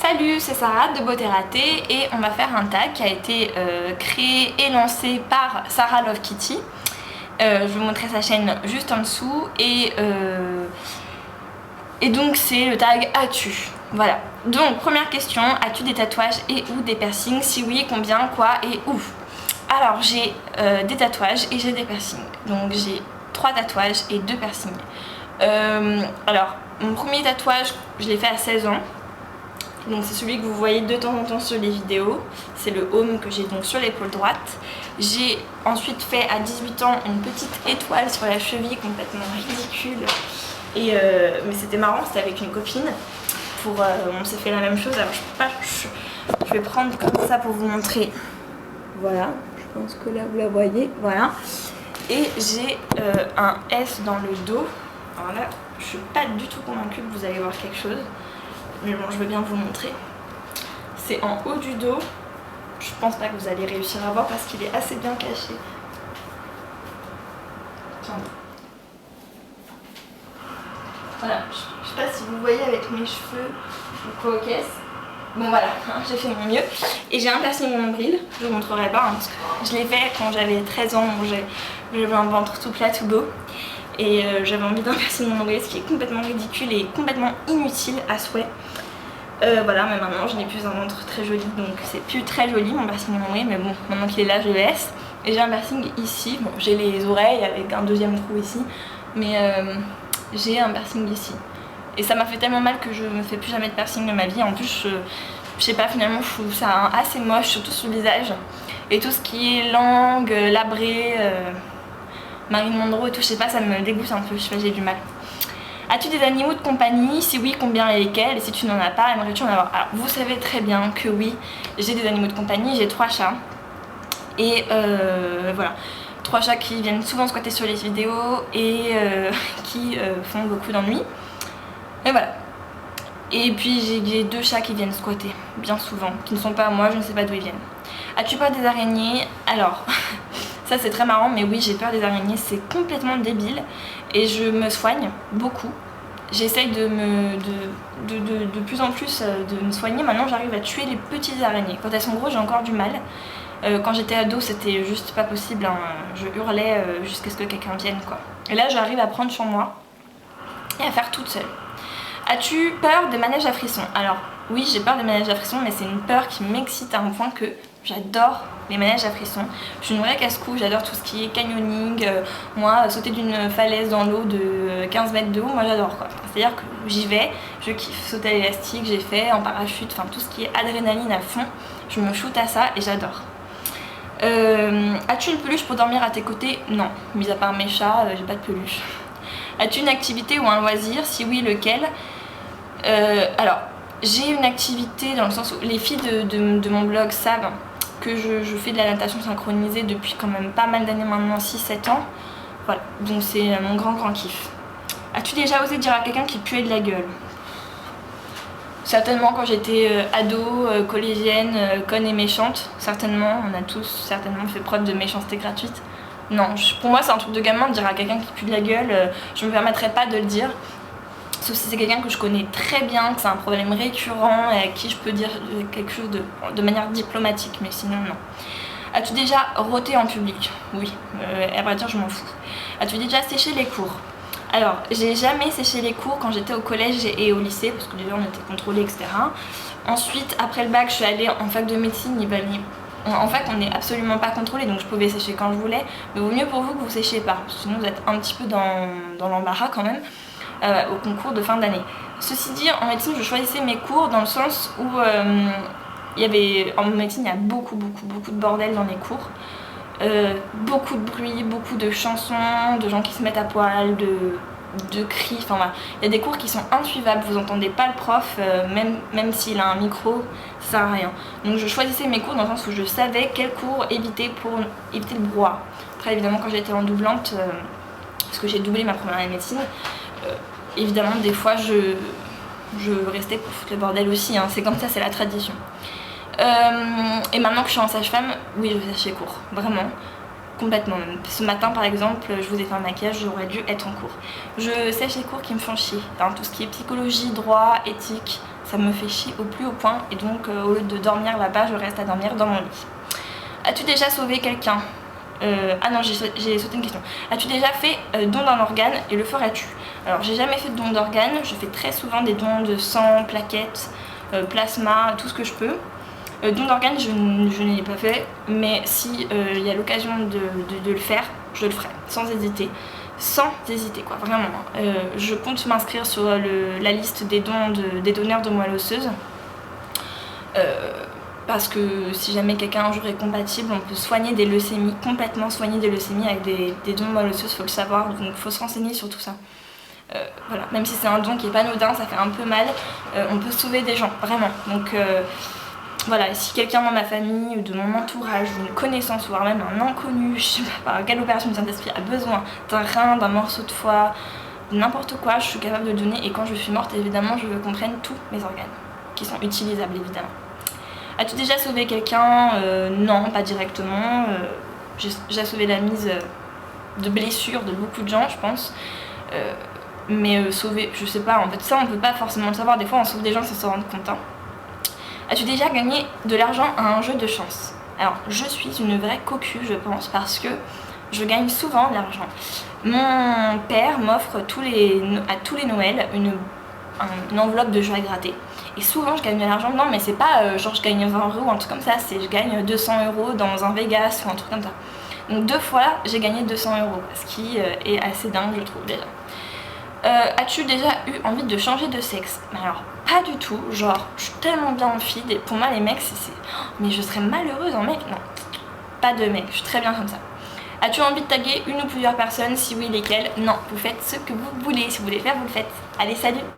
Salut, c'est Sarah de Beauté Ratée et on va faire un tag qui a été créé et lancé par Sarah Love Kitty. Je vais vous montrer sa chaîne juste en dessous et donc c'est le tag as-tu. Voilà. Donc première question, as-tu des tatouages et ou des piercings? Si oui, combien, quoi et où? Alors j'ai des tatouages et j'ai des piercings. Donc j'ai 3 tatouages et 2 piercings. Alors mon premier tatouage, je l'ai fait à 16 ans. Donc c'est celui que vous voyez de temps en temps sur les vidéos. C'est le home que j'ai donc sur l'épaule droite. J'ai ensuite fait à 18 ans une petite étoile sur la cheville complètement ridicule. Mais c'était marrant, c'était avec une copine. On s'est fait la même chose. Alors je vais prendre comme ça pour vous montrer. Voilà, je pense que là vous la voyez. Voilà. Et j'ai un S dans le dos. Alors là, je suis pas du tout convaincue que vous allez voir quelque chose. Mais bon, je veux bien vous montrer. C'est en haut du dos. Je pense pas que vous allez réussir à voir parce qu'il est assez bien caché. Attendez. Voilà, je sais pas si vous voyez avec mes cheveux ou quoi, ok. Bon voilà, j'ai fait mon mieux. Et j'ai un piercing au nombril, je vous montrerai pas parce que je l'ai fait quand j'avais 13 ans, j'avais un ventre tout plat, tout beau. Et j'avais envie d'un piercing au nombril, ce qui est complètement ridicule et complètement inutile à souhait. Voilà, mais maintenant je n'ai plus un ventre très joli, donc c'est plus très joli mon piercing au nombril, mais bon, maintenant qu'il est là, je le laisse. Et j'ai un piercing ici, bon, j'ai les oreilles avec un deuxième trou ici, mais j'ai un piercing ici. Et ça m'a fait tellement mal que je ne fais plus jamais de piercing de ma vie. En plus, je sais pas, finalement je trouve ça assez moche, surtout sur le visage. Et tout ce qui est langue, labré, Marilyn Monroe et tout, je sais pas, ça me dégoûte un peu, je sais pas, j'ai du mal. As-tu des animaux de compagnie? Si oui, combien et lesquels? Et si tu n'en as pas, aimerais-tu en avoir? Alors, vous savez très bien que oui, j'ai des animaux de compagnie, j'ai 3 chats. Et voilà, 3 chats qui viennent souvent squatter sur les vidéos et qui font beaucoup d'ennuis. Et voilà. Et puis j'ai 2 chats qui viennent squatter, bien souvent, qui ne sont pas à moi, je ne sais pas d'où ils viennent. As-tu peur des araignées? Alors, ça c'est très marrant, mais oui, j'ai peur des araignées, c'est complètement débile. Et je me soigne beaucoup. J'essaye de plus en plus de me soigner. Maintenant j'arrive à tuer les petites araignées. Quand elles sont grosses, j'ai encore du mal. Quand j'étais ado, c'était juste pas possible, hein. Je hurlais jusqu'à ce que quelqu'un vienne, quoi. Et là j'arrive à prendre sur moi et à faire toute seule. As-tu peur des manèges à frissons? Alors oui, j'ai peur des manèges à frissons, mais c'est une peur qui m'excite à un point que j'adore les manèges à frissons. Je suis une vraie casse-cou, j'adore tout ce qui est canyoning. Moi, sauter d'une falaise dans l'eau de 15 mètres de haut, moi j'adore, quoi. C'est-à-dire que j'y vais, je kiffe. Sauter à l'élastique, j'ai fait, en parachute, enfin tout ce qui est adrénaline à fond, je me shoot à ça et j'adore. As-tu une peluche pour dormir à tes côtés? Non, mis à part mes chats, j'ai pas de peluche. As-tu une activité ou un loisir? Si oui, lequel? Alors, j'ai une activité dans le sens où les filles de mon blog savent que je fais de la natation synchronisée depuis quand même pas mal d'années maintenant, 6-7 ans. Voilà, donc c'est mon grand kiff. As-tu déjà osé dire à quelqu'un qui puait de la gueule? Certainement quand j'étais ado, collégienne, conne et méchante. Certainement, on a tous certainement fait preuve de méchanceté gratuite. Non, pour moi c'est un truc de gamin de dire à quelqu'un qui pue de la gueule, je me permettrais pas de le dire. Sauf si c'est quelqu'un que je connais très bien, que c'est un problème récurrent et à qui je peux dire quelque chose de manière diplomatique, mais sinon non. As-tu déjà roté en public? Oui, à vrai dire je m'en fous. As-tu déjà séché les cours? Alors, j'ai jamais séché les cours quand j'étais au collège et au lycée, parce que déjà on était contrôlés, etc. Ensuite, après le bac, je suis allée en fac de médecine. En fac, on n'est absolument pas contrôlé, donc je pouvais sécher quand je voulais. Mais vaut mieux pour vous que vous séchiez pas, sinon vous êtes un petit peu dans l'embarras quand même. Au concours de fin d'année. Ceci dit, en médecine, je choisissais mes cours dans le sens où en médecine, il y a beaucoup de bordel dans les cours. Beaucoup de bruit, beaucoup de chansons, de gens qui se mettent à poil, de cris, enfin voilà. Il y a des cours qui sont insuivables, vous entendez pas le prof, même s'il a un micro, ça sert à rien. Donc je choisissais mes cours dans le sens où je savais quel cours éviter pour éviter le brouhaha. Après évidemment quand j'étais en doublante, parce que j'ai doublé ma première année de médecine, évidemment des fois je restais pour foutre le bordel aussi, hein. C'est comme ça, c'est la tradition. Et maintenant que je suis en sage-femme, oui je sèche les cours, vraiment, complètement même. Ce matin par exemple, je vous ai fait un maquillage, j'aurais dû être en cours. Je sèche les cours qui me font chier, hein, tout ce qui est psychologie, droit, éthique, ça me fait chier au plus haut point et donc au lieu de dormir là-bas, je reste à dormir dans mon lit. As-tu déjà sauvé quelqu'un? Ah non, j'ai sauté une question. As-tu déjà fait don d'un organe et le ferais-tu? Alors j'ai jamais fait de don d'organe, je fais très souvent des dons de sang, plaquettes, plasma, tout ce que je peux. Don d'organe je n'ai pas fait, mais si il y a l'occasion de le faire, je le ferai, sans hésiter. Sans hésiter quoi, vraiment. Je compte m'inscrire sur la liste des dons des donneurs de moelle osseuse. Parce que si jamais quelqu'un un jour est compatible, on peut soigner des leucémies, complètement soigner des leucémies avec des dons de moelle osseuse, faut le savoir, donc faut se renseigner sur tout ça. Voilà, même si c'est un don qui est pas anodin, ça fait un peu mal, on peut sauver des gens, vraiment. Donc voilà, si quelqu'un dans ma famille ou de mon entourage, ou une connaissance, voire même un inconnu, je sais pas par quelle opération du Saint-Esprit a besoin d'un rein, d'un morceau de foie, n'importe quoi, je suis capable de le donner, et quand je suis morte, évidemment, je veux qu'on prenne tous mes organes, qui sont utilisables évidemment. As-tu déjà sauvé quelqu'un? Non, pas directement. J'ai sauvé la mise de blessures de beaucoup de gens, je pense. Mais sauver, je sais pas, en fait ça on peut pas forcément le savoir, des fois on sauve des gens sans s'en rendre compte. As-tu déjà gagné de l'argent à un jeu de chance? Alors je suis une vraie cocu je pense, parce que je gagne souvent de l'argent. Mon père m'offre à tous les Noëls une enveloppe de jeux à gratter. Et souvent je gagne de l'argent, non mais c'est pas genre je gagne 20 € ou un truc comme ça, c'est je gagne 200 € dans un Vegas ou un truc comme ça. Donc 2 fois j'ai gagné 200 €, ce qui est assez dingue je trouve déjà. As-tu déjà eu envie de changer de sexe? Alors pas du tout, genre je suis tellement bien en fille, et pour moi les mecs c'est... Mais je serais malheureuse en mec, non. Pas de mec, je suis très bien comme ça. As-tu envie de taguer une ou plusieurs personnes? Si oui, lesquelles? Non, vous faites ce que vous voulez, si vous voulez faire, vous le faites. Allez, salut!